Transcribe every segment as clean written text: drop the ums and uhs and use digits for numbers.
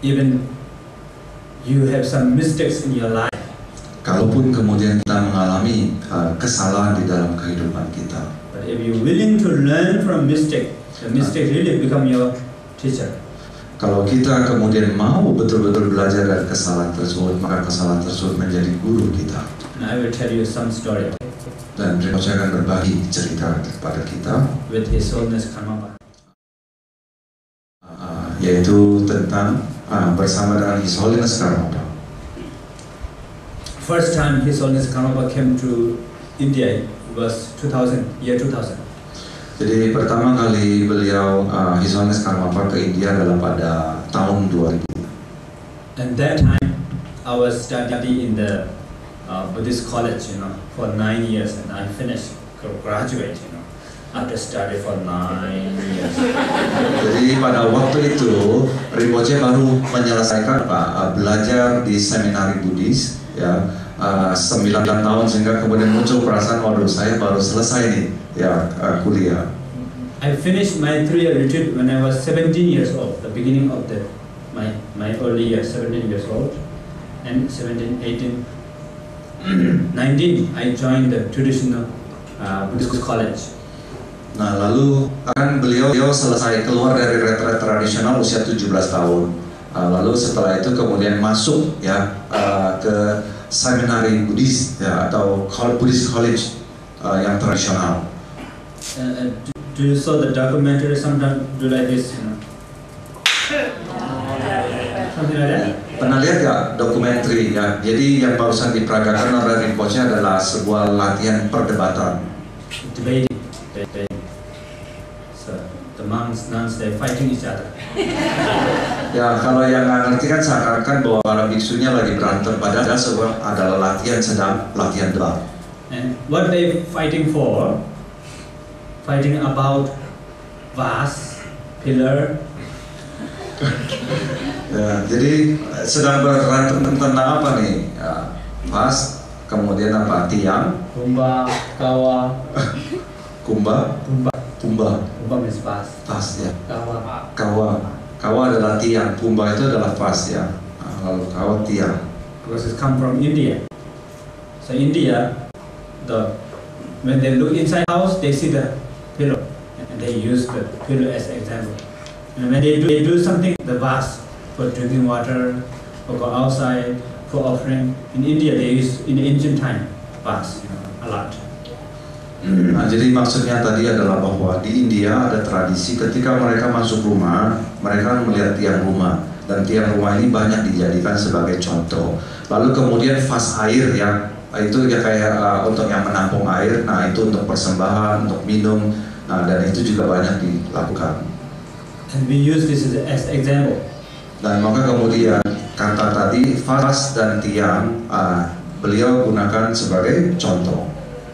even you have some mistakes in your life, kalaupun kemudian kita mengalami kesalahan di dalam kehidupan kita, but if you're willing to learn from mistake, the mistake really become your teacher. kalau kita kemudian mau betul-betul belajar dari kesalahan tersebut, maka kesalahan tersebut menjadi guru kita. And I will tell you some story Dan Rinpoche akan berbagi cerita kepada kita, with His Holiness Karmapa. yaitu tentang bersama dengan His Holiness Karmapa. First time His Holiness Karmapa came to India was year 2000. Jadi pertama kali beliau His Holiness Karmapa ke India adalah pada tahun 2000. And that time I was studying in the Buddhist college, for 9 years, and I finished, graduate, after study for 9 years. Jadi pada waktu itu Rinpoche baru menyelesaikan belajar di seminari Buddhis, ya, 9 tahun, sehingga kemudian muncul perasaan, waduh, saya baru selesai nih, ya, kuliah. I finished my 3-year retreat when I was 17 years old, the beginning of my early years, 17 years old, and 17, 18, 19, I joined the traditional Buddhist college. Nah, lalu kan beliau selesai keluar dari retret tradisional usia 17 tahun. Lalu setelah itu kemudian masuk, ya, ke seminari Buddhis, ya, atau Buddhist college yang tradisional. Do you saw the documentary? Sometimes do like this, something like that. Pernah lihat gak dokumenter, ya? Jadi yang barusan diperagakan oleh Rinpoche adalah sebuah latihan perdebatan. Debating. So the monks, nuns, they fighting each other. Ya, kalau yang nggak ngerti kan seakan-akan bahwa para biksunya lagi berantem, padahal sebuah adalah sedang latihan debat. And what they fighting for? Fighting about vase, pillar. Ya, jadi sedang berantem tentang apa nih? Ya, vas, kemudian apa? Tiang, Kumba, kawa. kumba, kumba, Kumba is vase. vas, ya. Kawa. Kawa adalah tiang, kumba itu adalah vas, ya. Lalu kawa tiang. Because it come from India. So India, when they look inside house, they see the pillow, and they use the pillow as example. And when they do something, the vase for drinking water, for go outside, for offering. In India, they use in the ancient time vase, a lot. Nah, jadi maksudnya tadi adalah bahwa di India ada tradisi ketika mereka masuk rumah, mereka melihat tiang rumah, dan tiang rumah ini banyak dijadikan sebagai contoh. Lalu kemudian vas air, ya, itu ya kayak untuk yang menampung air. Nah, itu untuk persembahan, untuk minum. Nah, dan itu juga banyak dilakukan. And we use this as example. Dan maka kemudian kata tadi vas dan tiang beliau gunakan sebagai contoh.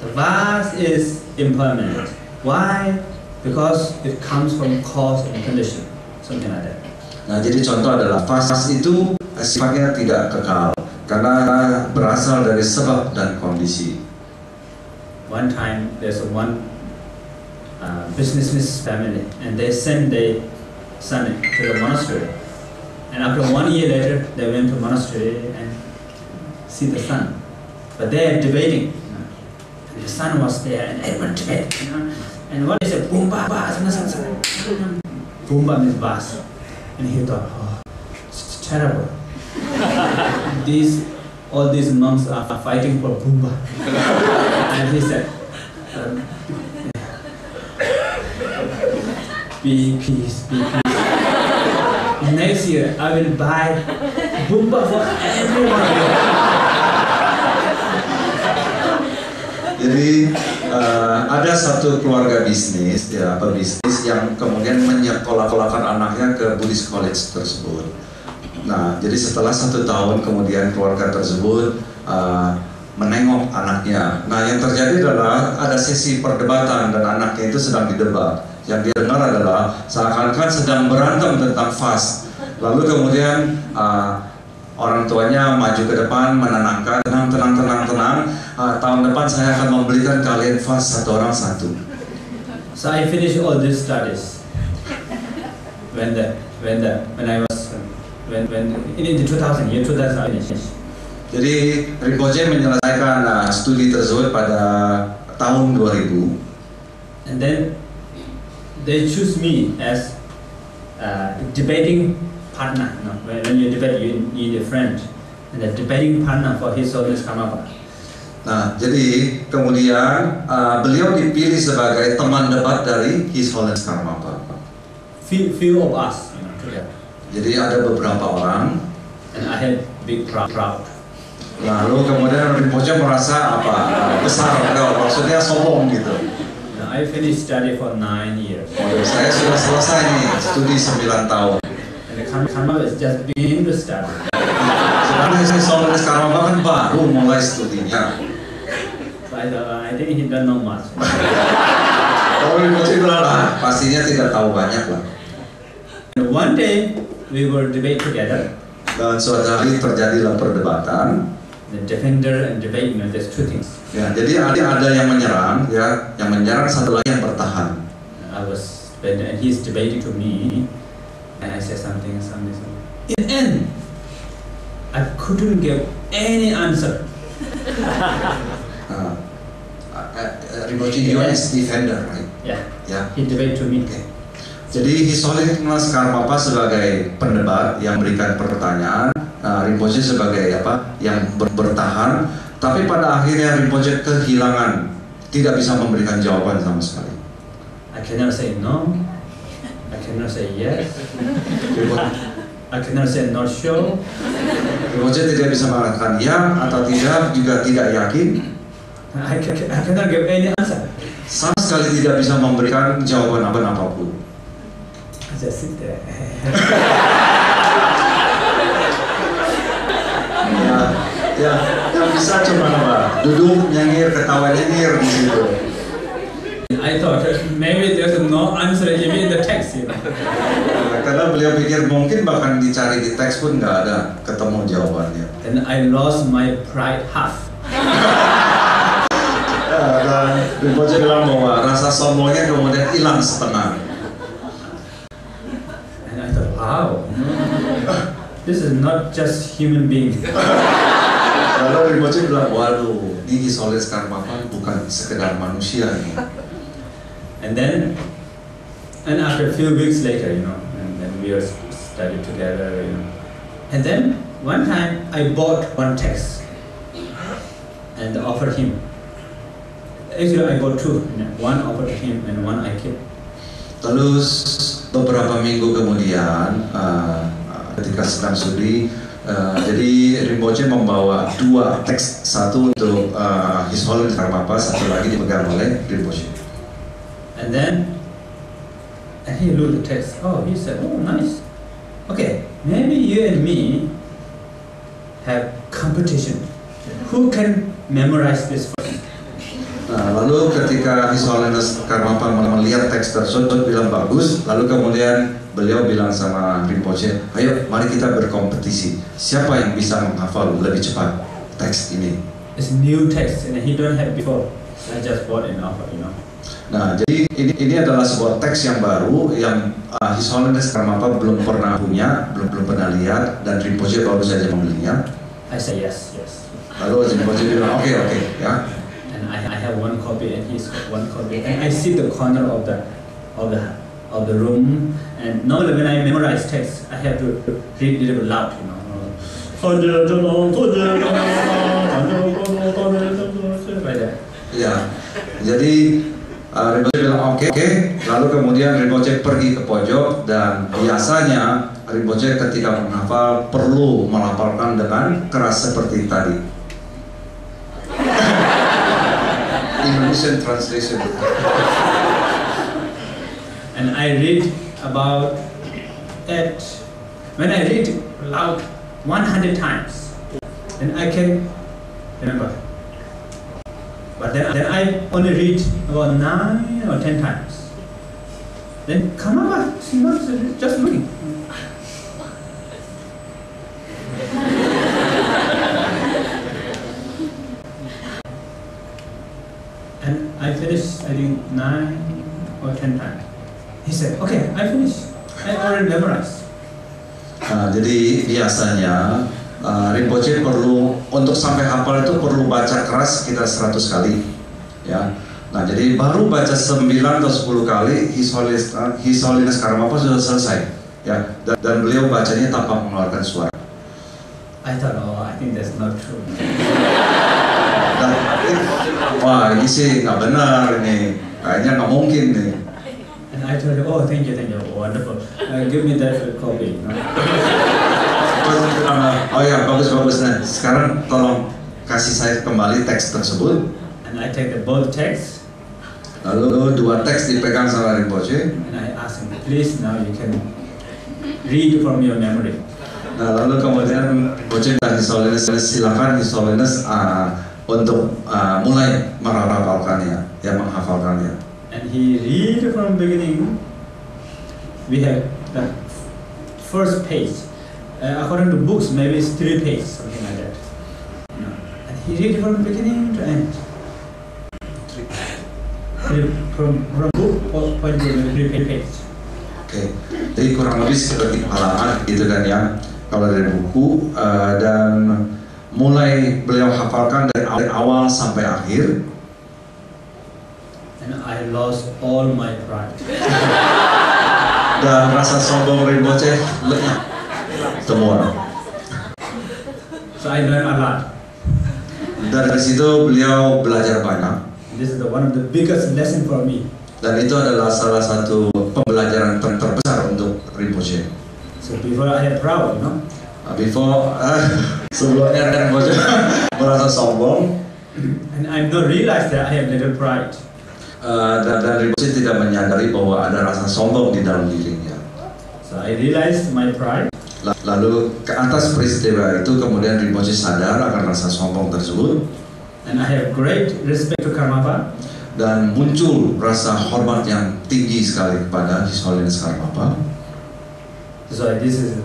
The vase is impermanent. Why? Because it comes from cause and condition, something like that. Nah, jadi contoh adalah vas itu sifatnya tidak kekal karena berasal dari sebab dan kondisi. One time, there's one business family, and they sent their son to the monastery. And after 1 year later, they went to monastery and see the son. But they are debating. And the son was there, and everyone debate. And what is it? Bumba, bas, Bumba means bas. And he thought, oh, it's terrible. All these monks are fighting for Bumba. And he said, be peace, be peace. Next year, I will buy Bumba for everyone. Jadi ada satu keluarga bisnis, ya, pebisnis yang kemudian menyekolahkan anaknya ke Buddhist college tersebut. Nah, jadi setelah 1 tahun kemudian keluarga tersebut menengok anaknya. Nah, yang terjadi adalah ada sesi perdebatan dan anaknya itu sedang didebat. Yang dia dengar adalah seakan-akan sedang berantem tentang vas. Lalu kemudian orang tuanya maju ke depan menenangkan, tenang. Tahun depan saya akan membelikan kalian vas satu orang satu. So I finished all these studies when I was when in the 2000 year 2000 I finished. Jadi Rinpoche menyelesaikan studi tersebut pada tahun 2000. And then they choose me as debating partner. You know, when you debate, you need a friend, and the debating partner for His Holiness Karmapa. Nah, jadi kemudian beliau dipilih sebagai teman debat dari His Holiness Karmapa. Few of us, you know, together. Jadi ada beberapa orang. And I had big crowd. Lalu kemudian Rinpoche merasa besar, maksudnya sombong gitu. Now, I finished study for 9 years. Saya sudah selesai nih studi 9 tahun. And the Karmapa is just beginning to study. Sedangkan His Holiness Karmapa kan baru mulai studinya. So I think he don't know much. Kalau Rinpoche bilang pastinya tidak tahu banyak lah. And one day we were debate together. Dan suatu hari terjadilah perdebatan. The defender and debate, you know, there's two things. Ya, jadi ada yang menyerang, ya, yang menyerang, satu lagi yang bertahan. And he's debating to me, and I said something. In the end, I couldn't give any answer. Rinpoche, you are his defender, right? Yeah. Ya. He debated to me. Okay. Jadi His Holiness Karmapa sebagai pendebat yang berikan pertanyaan, Rinpoche sebagai yang bertahan, tapi pada akhirnya Rinpoche kehilangan, tidak bisa memberikan jawaban sama sekali. I cannot say no, I cannot say yes, I cannot say not sure. Rinpoche tidak bisa mengatakan ya atau tidak, juga tidak yakin. I cannot give any answer. Sama sekali tidak bisa memberikan jawaban apapun. I just sit there. Yang bisa cuma duduk nyengir, ketawa nyengir di situ. I thought maybe there's no answer even in the text, you know. Karena beliau pikir mungkin bahkan dicari di teks pun nggak ada ketemu jawabannya. And I lost my pride half. Dan Rinpoche bilang bahwa rasa sombongnya kemudian hilang setengah. And I thought, wow, this is not just human being. Lalu Rinpoche bilang, waduh, ini His Holiness Karmapa bukan sekedar manusia nih. And after a few weeks later, you know, and then we were studied together, you know. And then one time I bought one text and offered him. Actually, I bought two. You know, one offered him and one I kept. Lalu beberapa minggu kemudian, ketika sedang studi, jadi Rinpoche membawa dua teks, satu untuk His Holiness Karmapa, satu lagi dipegang oleh Rinpoche. And he looked at the text. Oh, he said, oh, nice. Okay, maybe you and me have competition. Who can memorize this first? Nah, lalu ketika His Holiness Karmapa melihat teks tersebut bilang bagus, lalu kemudian beliau bilang sama Rinpoche, ayo mari kita berkompetisi. Siapa yang bisa menghafal lebih cepat teks ini? It's new text and he don't have before. I just bought and offered, you know. Nah, jadi ini adalah sebuah teks yang baru yang His Holiness Karmapa belum pernah punya, belum pernah lihat, dan Rinpoche baru saja membelinya. I said yes. Lalu Rinpoche bilang oke, ya. And I have one copy and he's got one copy. And I see the corner of the room. And normally when I memorize text, I have to read it loud, you know. Like that. Ya, jadi Rinpoche bilang oke. Lalu kemudian Rinpoche pergi ke pojok dan biasanya Rinpoche ketika menghafal perlu melafalkan dengan keras seperti tadi. Indonesian translation. And I read about it. When I read loud 100 times, then I can remember. But then I only read about 9 or 10 times. Then Karmapa, she was just looking. And I finished, I think, 9 or 10 times. He said, okay, I finished. I already memorized. Jadi biasanya Rinpoche perlu untuk sampai hafal itu perlu baca keras sekitar 100 kali, ya. Nah, jadi baru baca 9 atau 10 kali His Holiness Karmapa sudah selesai, ya. Dan beliau bacanya tanpa mengeluarkan suara. I thought, oh, I think that's not true. Dan, wah, ini sih nggak benar nih, kayaknya nggak mungkin nih. And I told her, oh, thank you, wonderful. Give me that copy. Oh ya, bagus. Nah, sekarang tolong kasih saya kembali teks tersebut. And I take the both texts. Lalu 2 teks dipegang sama Rinpoche. And I ask him, please, now you can read from your memory. Nah, lalu kemudian Rinpoche dan His Holiness, silakan His Holiness untuk mulai merapalkannya, ya, menghafalkannya. And he read from beginning. We have the first page. According to books, maybe it's 3 pages, something like that. No. And he read from beginning to end. From book point to 3 pages. Oke, jadi kurang lebih sekitar 3 halaman gitu kan ya, kalau dari buku, dan mulai beliau hafalkan dari awal sampai akhir. And I lost all my pride. Dan rasa sombong Rinpoche lenyap semua. So I learned a lot. Dari situ beliau belajar banyak. This is one of the biggest lesson for me. Dan itu adalah salah satu pembelajaran terbesar untuk Rinpoche. So before I had proud, Sebelumnya Rinpoche merasa sombong. And I don't realize that I have little pride. Dan Rinpoche tidak menyadari bahwa ada rasa sombong di dalam dirinya. So I realized my pride. Lalu ke atas peristiwa itu kemudian Rinpoche sadar akan rasa sombong tersebut. And I have great respect to Karmapa. Dan muncul rasa hormat yang tinggi sekali kepada His Holiness Karmapa. So this is,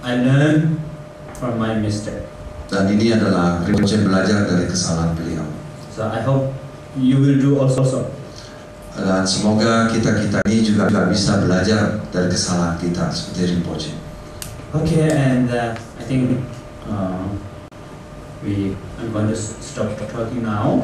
I learned from my mistake. Dan ini adalah Rinpoche belajar dari kesalahan beliau. So I hope you will do also. Dan semoga kita ini juga bisa belajar dari kesalahan kita seperti Rinpoche. Okay, and I think I'm going to stop talking now.